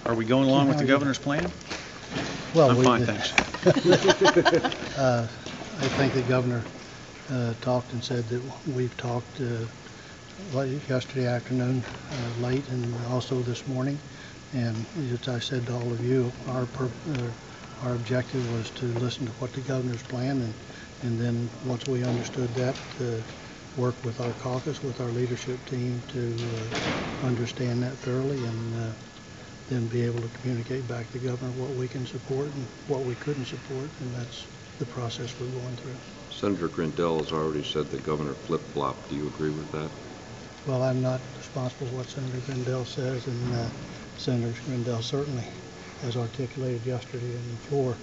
Are we going along with the governor's plan? Well, I'm fine, thanks. I think the governor talked and said that we've talked yesterday afternoon, late, and also this morning. And as I said to all of you, our objective was to listen to what the governor's plan, and then once we understood that, work with our caucus, with our leadership team to understand that thoroughly, and then be able to communicate back to the governor what we can support and what we couldn't support, and that's the process we're going through. Senator Grindell has already said the governor flip-flopped. Do you agree with that? Well, I'm not responsible for what Senator Grindell says, and Senator Grindell certainly has articulated yesterday on the floor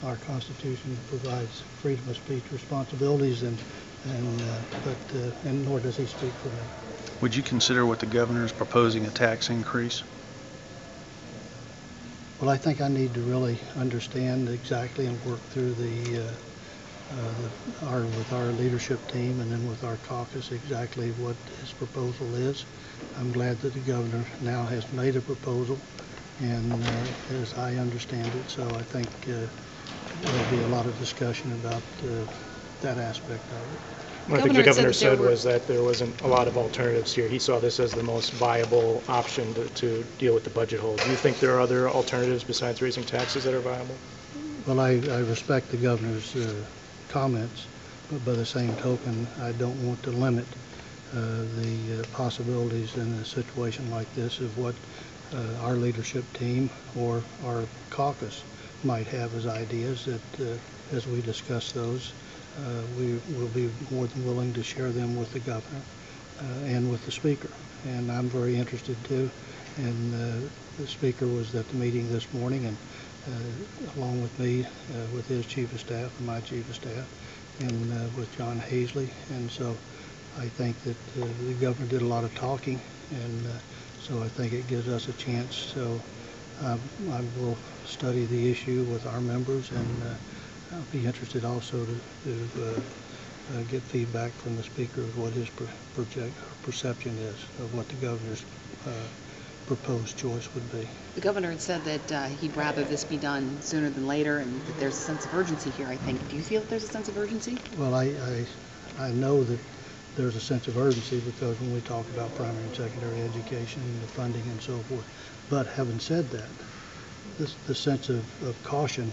our Constitution provides freedom of speech responsibilities, and nor does he speak for me. Would you consider what the governor is proposing a tax increase? Well, I think I need to really understand exactly and work through with our leadership team and then with our caucus exactly what his proposal is. I'm glad that the governor now has made a proposal, and as I understand it, so I think there'll be a lot of discussion about that aspect of it. One of the things the governor said was that there wasn't a lot of alternatives here. He saw this as the most viable option to deal with the budget hole. Do you think there are other alternatives besides raising taxes that are viable? Well, I respect the governor's comments, but by the same token, I don't want to limit the possibilities in a situation like this of what our leadership team or our caucus might have as ideas that as we discuss those, we will be more than willing to share them with the governor and with the speaker. And I'm very interested too. And the speaker was at the meeting this morning, and along with me, with his chief of staff and my chief of staff, and with John Hazley. And so I think that the governor did a lot of talking, and so I think it gives us a chance. So I will study the issue with our members, and I'll be interested also to get feedback from the speaker of what his perception is of what the governor's proposed choice would be. The governor had said that he'd rather this be done sooner than later, and that there's a sense of urgency here, I think. Do you feel that there's a sense of urgency? Well, I know that there's a sense of urgency because when we talk about primary and secondary education and the funding and so forth. But having said that, the sense of caution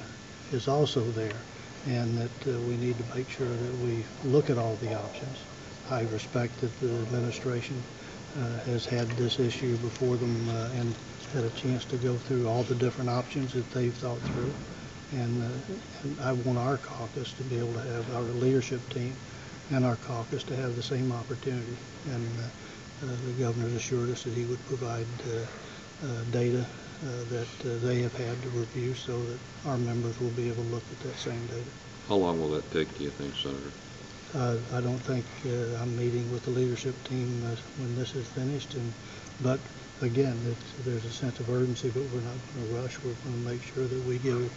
is also there, and that we need to make sure that we look at all the options. I respect that the administration has had this issue before them and had a chance to go through all the different options that they've thought through. And I want our caucus to be able to have, our leadership team and our caucus to have the same opportunity. And the governor's assured us that he would provide data that they have had to review so that our members will be able to look at that same data. How long will that take, do you think, Senator? I don't think I'm meeting with the leadership team when this is finished, but again, there's a sense of urgency, but we're not going to rush. We're going to make sure that we give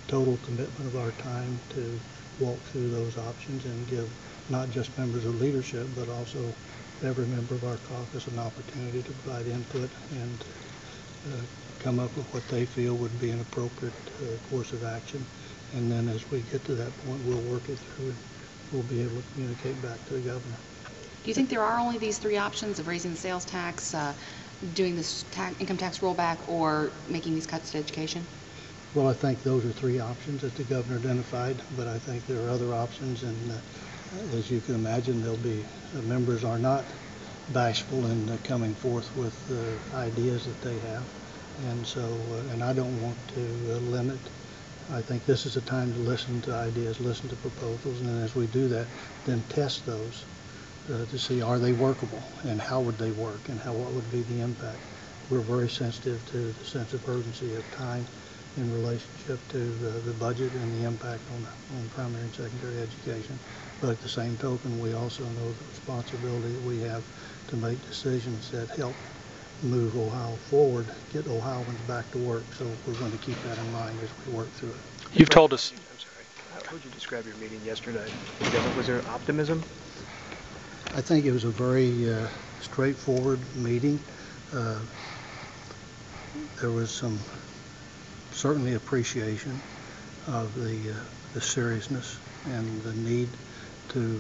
total commitment of our time to walk through those options and give not just members of leadership, but also every member of our caucus an opportunity to provide input and come up with what they feel would be an appropriate course of action. And then as we get to that point, we'll work it through and we'll be able to communicate back to the governor. Do you think there are only these three options of raising the sales tax, doing this income tax rollback, or making these cuts to education? Well, I think those are three options that the governor identified, but I think there are other options, and as you can imagine, there'll be members are not bashful in coming forth with ideas that they have, and so and I don't want to limit. I think this is a time to listen to ideas, listen to proposals, and then as we do that, then test those to see are they workable and how would they work and what would be the impact. We're very sensitive to the sense of urgency of time in relationship to the budget and the impact on primary and secondary education. But at the same token, we also know the responsibility that we have to make decisions that help move Ohio forward, get Ohioans back to work. So we're going to keep that in mind as we work through it. You've told us. I'm sorry. How would you describe your meeting yesterday? Was there optimism? I think it was a very straightforward meeting. there was some certainly appreciation of the seriousness and the need to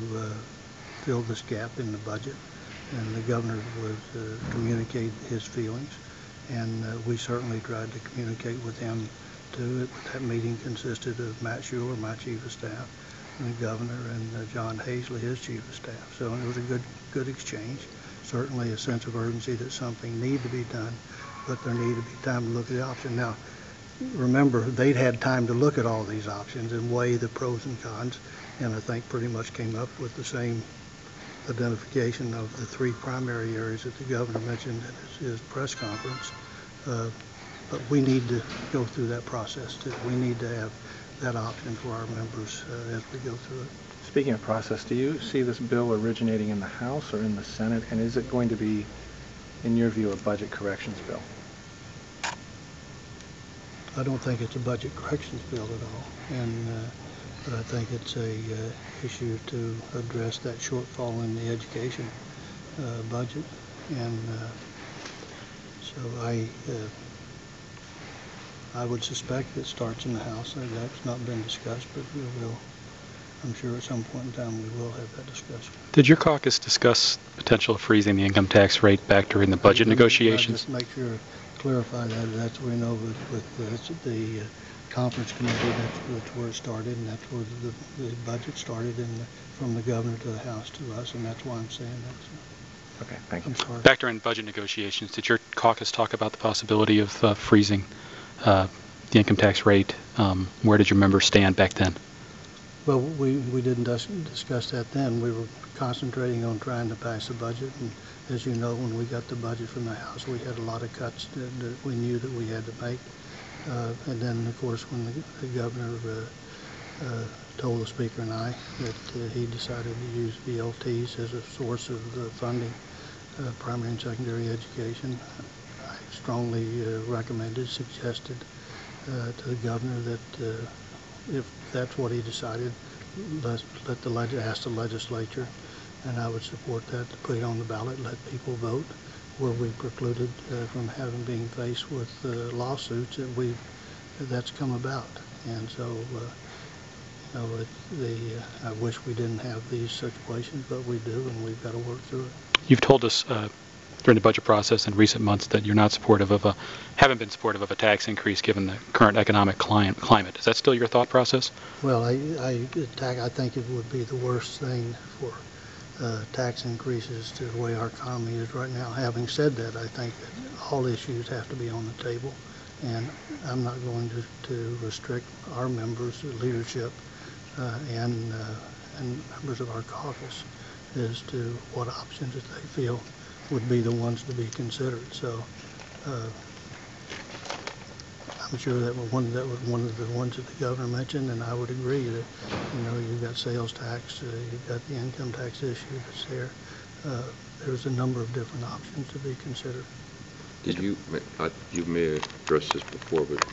fill this gap in the budget, and the governor was communicate his feelings, and we certainly tried to communicate with him too. That meeting consisted of Matt Schuler, my chief of staff, and the governor, and John Hazley, his chief of staff. So it was a good exchange. Certainly a sense of urgency that something needed to be done, but there needed to be time to look at the option. Now, remember, they'd had time to look at all these options and weigh the pros and cons, and I think pretty much came up with the same identification of the three primary areas that the governor mentioned in his press conference. But we need to go through that process too. We need to have that option for our members as we go through it. Speaking of process, do you see this bill originating in the House or in the Senate, and is it going to be, in your view, a budget corrections bill? I don't think it's a budget corrections bill at all, and but I think it's a issue to address that shortfall in the education budget, and so I would suspect it starts in the House. That's not been discussed, but I'm sure at some point in time we will have that discussion. Did your caucus discuss potential of freezing the income tax rate back during the budget negotiations? Just make sure, clarify that. That's where we know with the conference committee, that's where it started, and that's where the budget started from the governor to the House to us, and that's why I'm saying that. Okay, thank you. I'm sorry. Back during budget negotiations, did your caucus talk about the possibility of freezing the income tax rate? Where did your members stand back then? Well, we didn't discuss that then. We were concentrating on trying to pass the budget, and as you know, when we got the budget from the House, we had a lot of cuts that we knew that we had to make. And then, of course, when the governor told the Speaker and I that he decided to use VLTs as a source of funding primary and secondary education, I strongly suggested to the governor that if that's what he decided, ask the legislature, and I would support that, to put it on the ballot, let people vote, where we precluded from being faced with lawsuits that's come about. And so, I wish we didn't have these situations, but we do, and we've got to work through it. You've told us during the budget process in recent months that you're not supportive of haven't been supportive of a tax increase given the current economic climate. Is that still your thought process? Well, I think it would be the worst thing for tax increases to the way our economy is right now. Having said that, I think that all issues have to be on the table, and I'm not going to restrict our members, leadership, and members of our caucus as to what options that they feel would be the ones to be considered. So I'm sure that was one of the ones that the governor mentioned, and I would agree that you've got sales tax, you've got the income tax issue that's there. There's a number of different options to be considered. Did you may have addressed this before, but